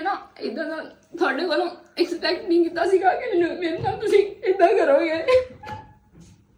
ना इदा ना ਤੁਹਾਡੇ ਕੋਲੋਂ एक्सपेक्ट नहीं ਕੀਤਾ ਸੀਗਾ कि मेरे ਨਾਲ ਤੁਸੀਂ इदा करोगे।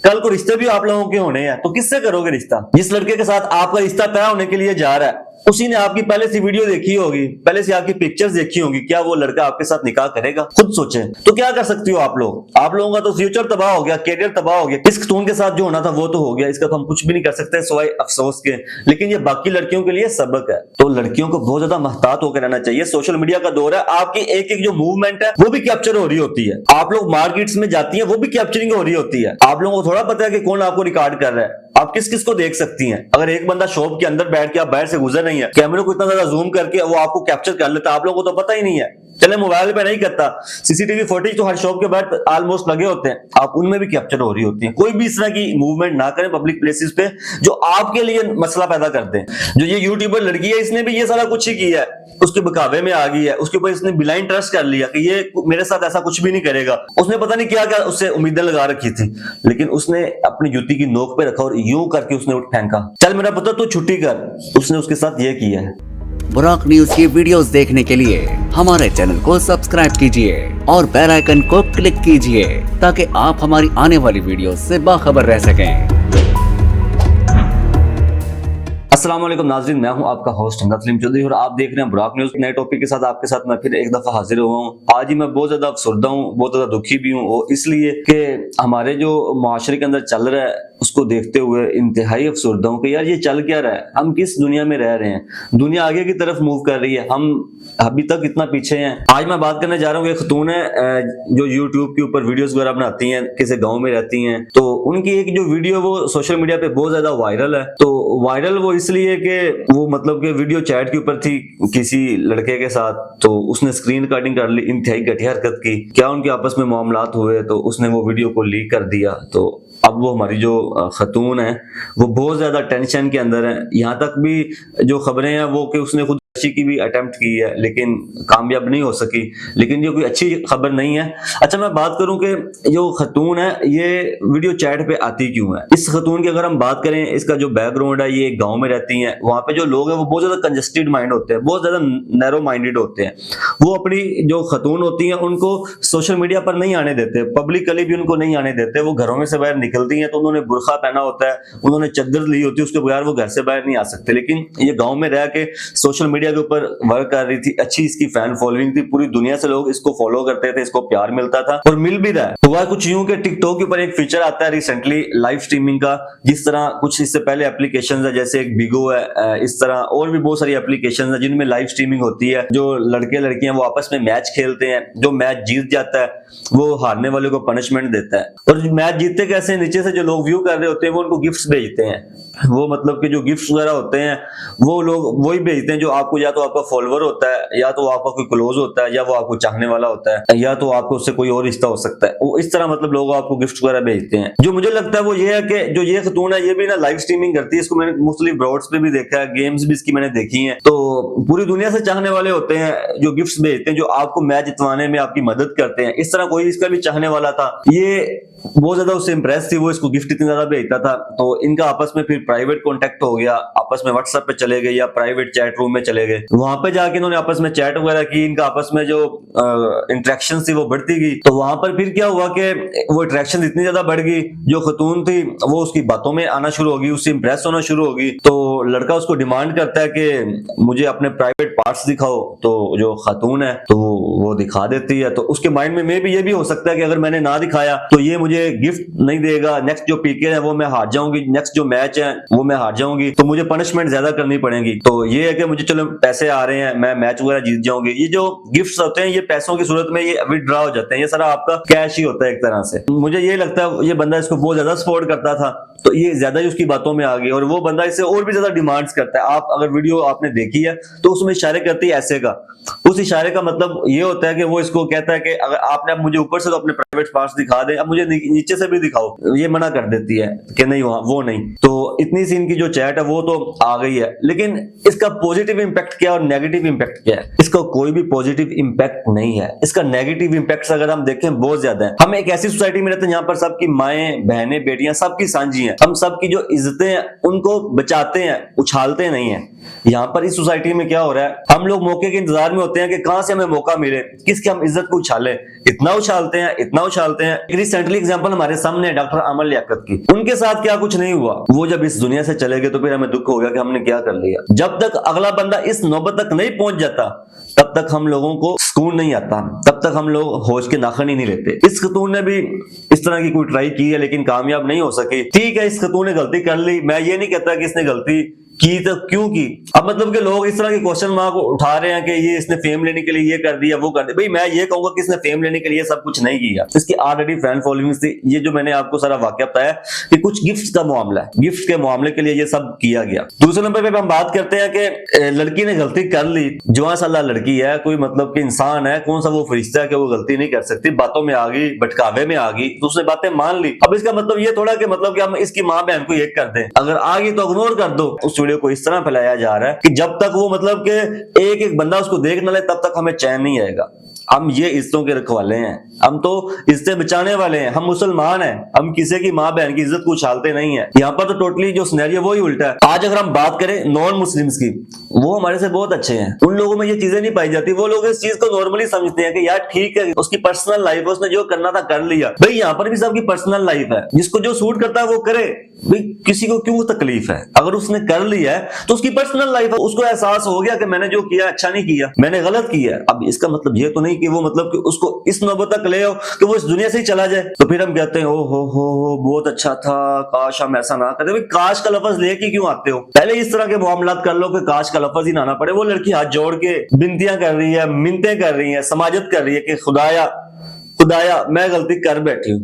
कल को रिश्ते भी आप लोगों के होने हैं तो किससे करोगे रिश्ता? जिस लड़के के साथ आपका रिश्ता तय होने के लिए जा रहा है उसी ने आपकी पहले से वीडियो देखी होगी, पहले से आपकी पिक्चर्स देखी होगी, क्या वो लड़का आपके साथ निकाह करेगा? खुद सोचें। तो क्या कर सकती हो आप लोग? आप लोगों का तो फ्यूचर तबाह हो गया, कैरियर तबाह हो गया। इस खतून के साथ जो होना था वो तो हो गया, इसका तो हम कुछ भी नहीं कर सकते सिवाय अफसोस के। लेकिन ये बाकी लड़कियों के लिए सबक है, तो लड़कियों को बहुत ज्यादा महतात होकर रहना चाहिए। सोशल मीडिया का दौर है, आपकी एक एक जो मूवमेंट है वो भी कैप्चर हो रही होती है। आप लोग मार्केट्स में जाती है वो भी कैप्चरिंग हो रही होती है। आप लोगों को थोड़ा पता है कि कौन आपको रिकॉर्ड कर रहा है, आप किस किस को देख सकती हैं। अगर एक बंदा शॉप के अंदर बैठ के आप बाहर से गुजर रही है, कैमरे को इतना ज्यादा जूम करके वो आपको कैप्चर कर लेता है, आप लोगों को तो पता ही नहीं है। चले मोबाइल पे नहीं करता, सीसीटीवी फुटेज तो हर शॉप के बाहर ऑलमोस्ट लगे होते हैं, आप उनमें भी कैप्चर हो रही होती है। कोई भी इस तरह की मूवमेंट ना करें पब्लिक प्लेसेस पे जो आपके लिए मसला पैदा करते हैं। जो ये यूट्यूबर लड़की है इसने भी ये सारा कुछ ही किया है, उसके बकावे में आ गई है, उसके ऊपर इसने ब्लाइंड ट्रस्ट कर लिया कि ये मेरे साथ ऐसा कुछ भी नहीं करेगा। उसने पता नहीं क्या क्या उससे उम्मीदें लगा रखी थी, लेकिन उसने अपनी जूती की नोक पे रखा और यूं करके उसने उठ फेंका, चल मेरा पुत्र तू छुट्टी कर। उसने उसके साथ ये किया है। बुराक न्यूज की वीडियोस देखने के लिए हमारे चैनल को सब्सक्राइब कीजिए और बेल आइकन को क्लिक कीजिए ताकि आप हमारी आने वाली वीडियो से बाखबर रह सकें। अस्सलाम वालेकुम नाज़रीन, मैं हूं आपका होस्ट नसलीम चौधरी और आप देख रहे हैं बुराक न्यूज। नए टॉपिक के साथ आपके साथ मैं फिर एक दफा हाजिर हुआ हूं। आज ही मैं बहुत ज्यादा अफसरदा हूं, बहुत ज्यादा दुखी भी हूं, और इसलिए कि हमारे जो माशरे के अंदर चल रहा है उसको देखते हुए इंतहाई अफसरदा हूं कि यार ये चल क्या रहा है, हम किस दुनिया में रह रहे हैं। दुनिया आगे की तरफ मूव कर रही है, हम अभी तक इतना पीछे हैं। आज मैं बात करने जा रहा हूँ, एक खतून है जो यूट्यूब के ऊपर वीडियोस वगैरह बनाती हैं, किसी गाँव में रहती हैं, तो उनकी एक जो वीडियो वो सोशल मीडिया पे बहुत ज्यादा वायरल है। तो वायरल वो इसलिए कि वो मतलब कि वीडियो चैट के ऊपर थी किसी लड़के के साथ, तो उसने स्क्रीन रिकॉर्डिंग कर ली, इंतहाई घटिया हरकत की। क्या उनके आपस में मामलात हुए तो उसने वो वीडियो को लीक कर दिया। तो अब वो हमारी जो खतून है वो बहुत ज्यादा टेंशन के अंदर है। यहाँ तक भी जो खबरें हैं वो कि उसने खुद की भी अटेम्प्ट की है लेकिन कामयाब नहीं हो सकी, लेकिन ये कोई अच्छी खबर नहीं है। अच्छा, मैं बात करूं कि जो खतून है ये वीडियो चैट पे आती क्यों है। इस खतून की अगर हम बात करें, इसका जो बैकग्राउंड है, ये गांव में रहती हैं, वहां पे जो लोग हैं वो बहुत ज्यादा कंजस्टेड माइंड होते हैं, बहुत ज्यादा नैरो माइंडेड होते हैं। वो अपनी जो खतून होती हैं उनको सोशल मीडिया पर नहीं आने देते, पब्लिकली भी उनको नहीं आने देते। वो घरों में से बाहर निकलती हैं तो उन्होंने बुरखा पहना होता है, उन्होंने चद्दर ली होती है, उसके बगैर वो घर से बाहर नहीं आ सकते। लेकिन ये गाँव में रह के सोशल मीडिया के ऊपर वर्क कर रही थी, अच्छी इसकी फैन फॉलोइंग थी, पूरी दुनिया से लोग इसको फॉलो करते थे, इसको प्यार मिलता था और मिल भी रहा है। हुआ कुछ यूं कि टिकटॉक के ऊपर एक फीचर आता है रिसेंटली लाइव स्ट्रीमिंग का, जिस तरह कुछ इससे पहले एप्लीकेशंस है जैसे एक बिगो है, इस तरह और भी बहुत सारी एप्लीकेशंस है जिनमें लाइव स्ट्रीमिंग होती है। जो लड़के लड़कियां वो आपस में मैच खेलते हैं, जो मैच जीत जाता है वो हारने वाले को पनिशमेंट देता है। और मैच जीतते कैसे, नीचे से जो लोग व्यू कर रहे होते हैं वो उनको गिफ्ट्स भेजते हैं। वो मतलब कि जो गिफ्ट्स वगैरह होते हैं वो लोग वही भेजते हैं जो आपको या तो आपका फॉलोवर होता है, या तो आपका कोई क्लोज होता है, या वो आपको चाहने वाला होता है, या तो आपको उससे कोई और रिश्ता हो सकता है। वो इस तरह मतलब लोग आपको गिफ्ट वगैरह भेजते हैं। जो मुझे लगता है वो ये है कि जो ये खतून है ये भी ना लाइव स्ट्रीमिंग करती है। इसको मैंने मुख्तलिफ ब्रॉड्स पे भी देखा है, गेम्स भी इसकी मैंने देखी है। तो पूरी दुनिया से चाहने वाले होते हैं जो गिफ्ट्स भेजते हैं, जो आपको मैच जितवाने में आपकी मदद करते हैं। इस तरह कोई इसका भी चाहने वाला था, ये बहुत ज्यादा उससे इंप्रेस थी, वो इसको गिफ्ट इतनी ज्यादा भेजता था। तो इनका आपस में फिर प्राइवेट कांटेक्ट हो गया, आपस में व्हाट्सएप पे चले गए या प्राइवेट चैट रूम में चले गए। वहां पे जाके इन्होंने आपस में चैट वगैरह की, इनका आपस में जो इंटरेक्शन थी वो बढ़ती गई। तो वहां पर फिर क्या हुआ कि वो इंटरेक्शन इतनी ज्यादा बढ़ गई, जो खतून थी वो उसकी बातों में आना शुरू होगी, उससे इंप्रेस होना शुरू होगी। तो लड़का उसको डिमांड करता है कि मुझे अपने प्राइवेट पार्ट्स दिखाओ। तो जो खतून है तो वो दिखा देती है। तो उसके माइंड में भी ये भी हो सकता है कि अगर मैंने ना दिखाया तो ये मुझे गिफ्ट नहीं देगा, नेक्स्ट जो पीके है वो मैं हार जाऊंगी, नेक्स्ट जो मैच है वो मैं हार जाऊंगी, तो मुझे पनिशमेंट ज्यादा करनी पड़ेगी। तो ये है कि मुझे चलो पैसे आ रहे हैं, मैं मैच वगैरह जीत जाऊंगी। ये जो गिफ्ट्स होते हैं ये पैसों की सूरत में ये विड्रॉ हो जाते हैं, ये सारा आपका कैश ही होता है एक तरह से। मुझे ये लगता है ये बंदा इसको बहुत ज्यादा सपोर्ट करता था, तो ये ज्यादा ही उसकी बातों में आ गई और वो बंदा इससे और भी ज्यादा डिमांड्स करता है। आप अगर वीडियो आपने देखी है तो उसमें इशारे करती है ऐसे का, उस इशारे का मतलब ये होता है कि वो इसको कहता है कि अगर आपने अब मुझे ऊपर से तो अपने प्राइवेट पार्ट्स दिखा दे, अब मुझे नीचे से भी दिखाओ। ये मना कर देती है कि नहीं वो नहीं। तो इतनी सी इनकी जो चैट है वो तो आ गई है, लेकिन इसका पॉजिटिव इंपैक्ट क्या और नेगेटिव इंपैक्ट क्या है? इसका कोई भी पॉजिटिव इंपैक्ट नहीं है। इसका नेगेटिव इंपैक्ट अगर हम देखें बहुत ज्यादा है। हम एक ऐसी सोसाइटी में रहते हैं जहां पर सबकी माएं बहनें बेटियां सबकी सांझी हैं, हम सबकी जो इज्जतें हैं उनको बचाते हैं, उछालते नहीं है। यहाँ पर इस सोसाइटी में क्या हो रहा है, हम लोग मौके के इंतजार में होते होते हैं कि कहां से हमें मौका मिले, किसकी हम इज्जत को उछाले, इतना उछालते हैं, इतना उछालते हैं। रिसेंटली एग्जांपल हमारे सामने है डॉक्टर अमर लियाकत की। उनके साथ क्या कुछ नहीं हुआ, वो जब इस दुनिया से चले गए तो फिर हमें दुख हो गया कि हमने क्या कर लिया। जब तक अगला बंदा इस नौबत तक नहीं पहुंच जाता तब तक हम लोगों को सुकून नहीं आता, तब तक हम लोग होश के नाखन ही नहीं लेते। इस खतून ने भी इस तरह की कोई ट्राई की है लेकिन कामयाब नहीं हो सकी। ठीक है, इस खतून ने गलती कर ली, मैं ये नहीं कहता कि इसने गलती की तो क्यों की। अब मतलब कि लोग इस तरह के क्वेश्चन मार्क उठा रहे हैं कि ये इसने फेम लेने के लिए ये कर दिया, वो कर दिया। भाई मैं ये कहूंगा कि इसने फेम लेने के लिए सब कुछ नहीं किया, इसकी ऑलरेडी फैन फॉलोइंग थी। ये जो मैंने आपको सारा वाकया बताया कि कुछ गिफ्ट्स का मामला है, गिफ्ट के मामले के लिए ये सब किया गया। दूसरे नंबर पे हम बात करते हैं कि लड़की ने गलती कर ली, जवान साला लड़की है, कोई मतलब कि इंसान है, कौन सा वो फरिश्ता है कि वो गलती नहीं कर सकती। बातों में आ गई, भटकावे में आ गई, दूसरी बातें मान ली। अब इसका मतलब ये थोड़ा कि मतलब कि हम इसकी माँ बहन को एक कर दें, अगर आ गई तो इग्नोर कर दो। उस वीडियो को इस तरह फैलाया जा रहा है कि जब तक वो मतलब कि एक एक बंदा उसको देख न ले तब तक हमें चैन नहीं आएगा। हम ये इज्जतों के रखवाले हैं, हम तो इज्जतें बचाने वाले हैं, हम मुसलमान हैं, हम किसी की माँ बहन की इज्जत को उछालते नहीं है। यहाँ पर तो टोटली जो सिनेरियो वही उल्टा है। आज अगर हम बात करें नॉन मुस्लिम्स की, वो हमारे से बहुत अच्छे हैं, उन लोगों में ये चीजें नहीं पाई जाती। वो लोग इस चीज को नॉर्मली समझते हैं कि यार ठीक है, उसकी पर्सनल लाइफ है, उसने जो करना था कर लिया। भाई यहाँ पर भी सबकी पर्सनल लाइफ है, जिसको जो सूट करता है वो करे। भाई किसी को क्यों तकलीफ है, अगर उसने कर लिया है तो उसकी पर्सनल लाइफ है, उसको एहसास हो गया कि मैंने जो किया अच्छा नहीं किया, मैंने गलत किया। अब इसका मतलब ये तो नहीं कि वो मतलब कि उसको इस नौबत तक ले आओ कि वो इस दुनिया से ही चला जाए। तो फिर हम कहते हैं ओ हो बहुत अच्छा था, काश हम ऐसा ना करते। भाई काश का लफ्ज लेके क्यों आते हो? पहले इस तरह के मामलात कर लो कि काश का लफ्ज ही ना आना पड़े। वो लड़की हाथ जोड़ के बिनतियां कर रही है, मिन्नतें कर रही है, समाजत कर रही है कि खुदाया मैं गलती कर बैठी हूं,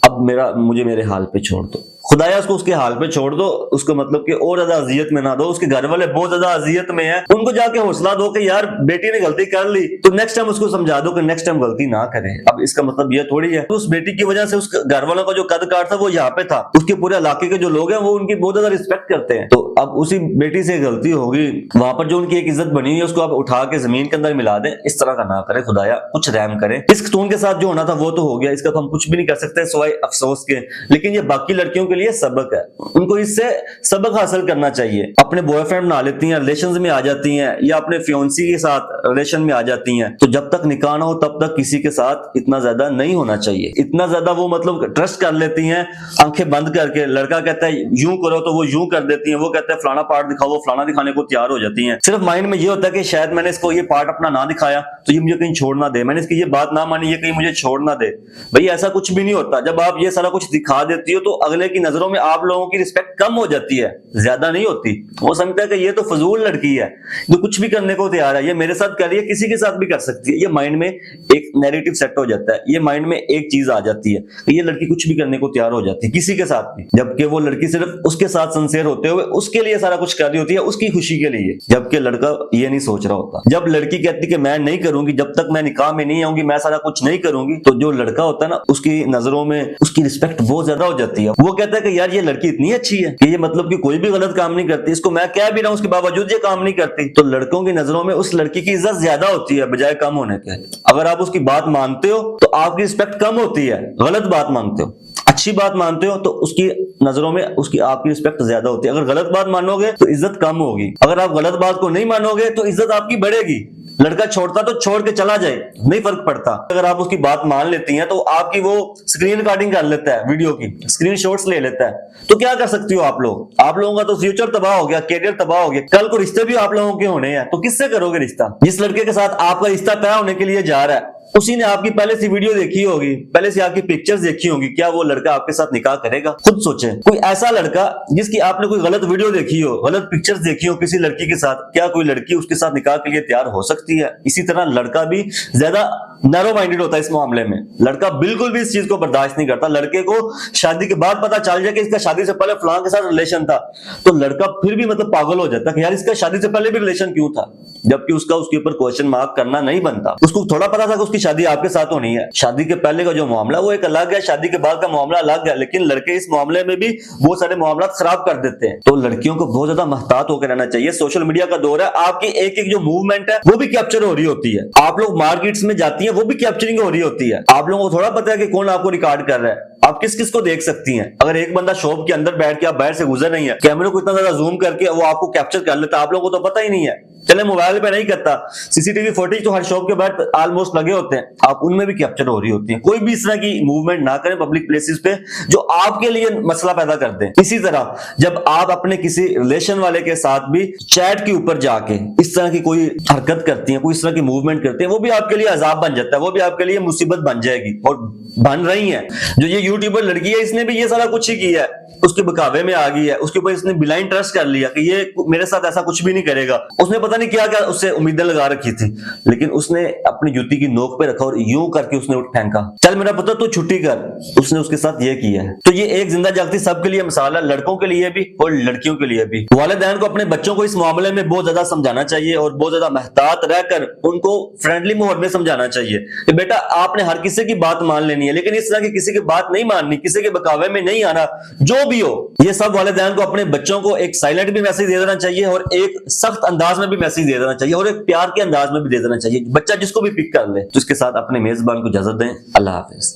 अब मुझे मेरे हाल पे छोड़ दो। खुदाया उसको उसके हाल पे छोड़ दो, उसको मतलब कि और ज्यादा अजियत में ना दो। उसके घर वाले बहुत ज्यादा अजियत में है, उनको जाके हौसला दो कि यार बेटी ने गलती कर ली तो नेक्स्ट टाइम उसको समझा दो कि नेक्स्ट टाइम गलती ना करे। अब इसका मतलब ये थोड़ी है तो उस बेटी की वजह से उस घर वालों का जो कद काट था वो यहाँ पे था, उसके पूरे इलाके के जो लोग हैं वो उनकी बहुत ज्यादा रिस्पेक्ट करते हैं। तो अब उसी बेटी से गलती होगी, वहां पर जो उनकी एक इज्जत बनी हुई है उसको आप उठा के जमीन के अंदर मिला दें। इस तरह का ना करे, खुदाया कुछ रहम करे। इस खतून के साथ जो होना था वो तो हो गया, इसका तो हम कुछ भी नहीं कर सकते सिवाय अफसोस के। लेकिन ये बाकी लड़कियों के लिए सबक है, उनको इससे सबक हासिल करना चाहिए। अपने बॉयफ्रेंड बना लेती हैं, रिलेशन में आ जाती हैं, या अपने फियोन्सी के साथ रिलेशन में आ जाती हैं, तो जब तक निकाह ना हो तब तक किसी के साथ इतना ज्यादा नहीं होना चाहिए। इतना ज्यादा वो मतलब ट्रस्ट कर लेती हैं आंखें बंद करके। लड़का कहता है यूं करो तो वो यूं कर देती हैं, वो कहता है फलाना पार्ट दिखाओ, वो फलाना दिखाने को तैयार हो जाती हैं। सिर्फ माइंड में ये होता है कि शायद मैंने इसको ये पार्ट अपना ना दिखाया तो ये मुझे कहीं छोड़ ना दे, मैंने इसकी ये बात ना मानी ये कहीं मुझे छोड़ ना दे। भाई ऐसा कुछ भी नहीं होता। जब आप ये सारा कुछ दिखा देती हो तो अगले की नजरों में आप लोगों की रिस्पेक्ट कम हो जाती है, ज्यादा नहीं होती। वो समझता है कि ये तो फजूल लड़की है जो कुछ भी करने को तैयार है, ये मेरे साथ कर रही है, किसी के साथ भी कर सकती है। ये माइंड में एक नैरेटिव सेट हो जाता है, ये माइंड में एक चीज आ जाती है कि ये लड़की कुछ भी करने को तैयार हो जाती है किसी के साथ भी, जबकि वो लड़की सिर्फ उसके साथ सिंसियर होते हुए उसके लिए सारा कुछ कर रही होती है, उसकी खुशी के लिए, जबकि लड़का ये नहीं सोच रहा होता। जब लड़की कहती कि मैं नहीं करूंगी, जब तक मैं निकाह में नहीं आऊंगी मैं सारा कुछ नहीं करूंगी, तो जो लड़का होता है ना उसकी नजरों में उसकी रिस्पेक्ट बहुत ज्यादा हो जाती है। वो कहता है कि यार ये लड़की इतनी अच्छी है कि ये मतलब कि कोई भी गलत काम नहीं करती, इसको मैं कह भी रहा हूं उसके बावजूद ये काम नहीं करती। तो लड़कों की नजरों में उस लड़की की इज्जत ज्यादा होती है बजाय कम होने के। अगर आप उसकी बात मानते हो तो आपकी रिस्पेक्ट कम होती है, गलत बात मानते हो, अच्छी बात मानते हो तो उसकी नजरों में उसकी आपकी रिस्पेक्ट ज्यादा होती है। अगर गलत बात मानोगे तो इज्जत कम होगी, अगर आप गलत बात को नहीं मानोगे तो इज्जत आपकी बढ़ेगी। लड़का छोड़ता तो छोड़ के चला जाए, नहीं फर्क पड़ता। अगर आप उसकी बात मान लेती हैं तो आपकी वो स्क्रीन रिकॉर्डिंग कर लेता है, वीडियो की स्क्रीन शॉट्स ले लेता है, तो क्या कर सकती हो आप लोग? आप लोगों का तो फ्यूचर तबाह हो गया, कैरियर तबाह हो गया। कल को रिश्ते भी आप लोगों के होने हैं तो किससे करोगे रिश्ता? जिस लड़के के साथ आपका रिश्ता तय होने के लिए जा रहा है उसी ने आपकी पहले से वीडियो देखी होगी, पहले से आपकी पिक्चर्स देखी होंगी। क्या वो लड़का आपके साथ निकाह करेगा? खुद सोचें। कोई ऐसा लड़का जिसकी आपने कोई गलत वीडियो देखी हो, गलत पिक्चर्स देखी हो किसी लड़की के साथ, क्या कोई लड़की उसके साथ निकाह के लिए तैयार हो सकती है? इसी तरह लड़का भी ज्यादा नैरो माइंडेड होता है इस मामले में। लड़का बिल्कुल भी इस चीज को बर्दाश्त नहीं करता। लड़के को शादी के बाद पता चल जाए कि इसका शादी से पहले फलां के साथ रिलेशन था तो लड़का फिर भी मतलब पागल हो जाता है कि यार इसका शादी से पहले भी रिलेशन क्यों था, जबकि उसका उसके ऊपर क्वेश्चन मार्क करना नहीं बनता। उसको थोड़ा पता था कि उसकी शादी आपके साथ होनी है। शादी के पहले का जो मामला वो एक अलग है, शादी के बाद का मामला अलग है, लेकिन लड़के इस मामले में भी बहुत सारे मामला खराब कर देते हैं। तो लड़कियों को बहुत ज्यादा महतात होकर रहना चाहिए। सोशल मीडिया का दौर है, आपकी एक एक जो मूवमेंट है वो भी कैप्चर हो रही होती है। आप लोग मार्केट्स में जाती है वो भी कैप्चरिंग हो रही होती है। आप लोगों को थोड़ा पता है कि कौन आपको रिकॉर्ड कर रहा है, आप किस किस को देख सकती हैं। अगर एक बंदा शॉप के अंदर बैठ के आप बाहर से गुजर नहीं है, कैमरे को इतना ज्यादा जूम करके वो आपको कैप्चर कर लेता है, आप लोगों को तो पता ही नहीं है। चले मोबाइल पे नहीं करता, सीसीटीवी फुटेज तो हर शॉप के बाहर ऑलमोस्ट लगे होते हैं, आप उनमें भी कैप्चर हो रही होती है। कोई भी इस तरह की मूवमेंट ना करें पब्लिक प्लेसेस पे जो आपके लिए मसला पैदा कर दे। इसी तरह जब आप अपने किसी रिलेशन वाले के साथ भी चैट के ऊपर जाके इस तरह की कोई हरकत करती हैं, कोई इस तरह की मूवमेंट करते हैं, वो भी आपके लिए अजाब बन जाता है, वो भी आपके लिए मुसीबत बन जाएगी और बन रही है। जो ये यूट्यूबर लड़की है इसने भी ये सारा कुछ ही किया है, उसके बकावे में आ गई है, उसके ऊपर इसने ब्लाइंड ट्रस्ट कर लिया कि ये मेरे साथ ऐसा कुछ भी नहीं करेगा। उसने पता नहीं क्या क्या उससे उम्मीदें लगा रखी थी, लेकिन उसने अपनी जूती की नोक पे रखा और यूं करके उसने उठ फेंका, चल मेरा पुत्र तू छुट्टी कर। उसने उसके साथ ये किया है। तो ये एक जिंदा जागती सबके लिए मिसाल है, लड़कों के लिए भी और लड़कियों के लिए भी। वालिदैन को अपने बच्चों को इस मामले में बहुत ज्यादा समझाना चाहिए और बहुत ज्यादा महतात रहकर उनको फ्रेंडली माहौल में समझाना चाहिए कि बेटा आपने हर किसी की बात मान लेनी है, लेकिन इस तरह की किसी की बात नहीं माननी, किसी के बकावे में नहीं आना, जो भी हो। ये सब वालिदैन को अपने बच्चों को एक साइलेंट भी मैसेज दे देना चाहिए और एक सख्त अंदाज में भी मैसेज दे देना चाहिए और एक प्यार के अंदाज में भी दे देना चाहिए। बच्चा जिसको भी पिक कर ले तो इसके साथ अपने मेजबान को इजाजत दें। अल्लाह हाफिज।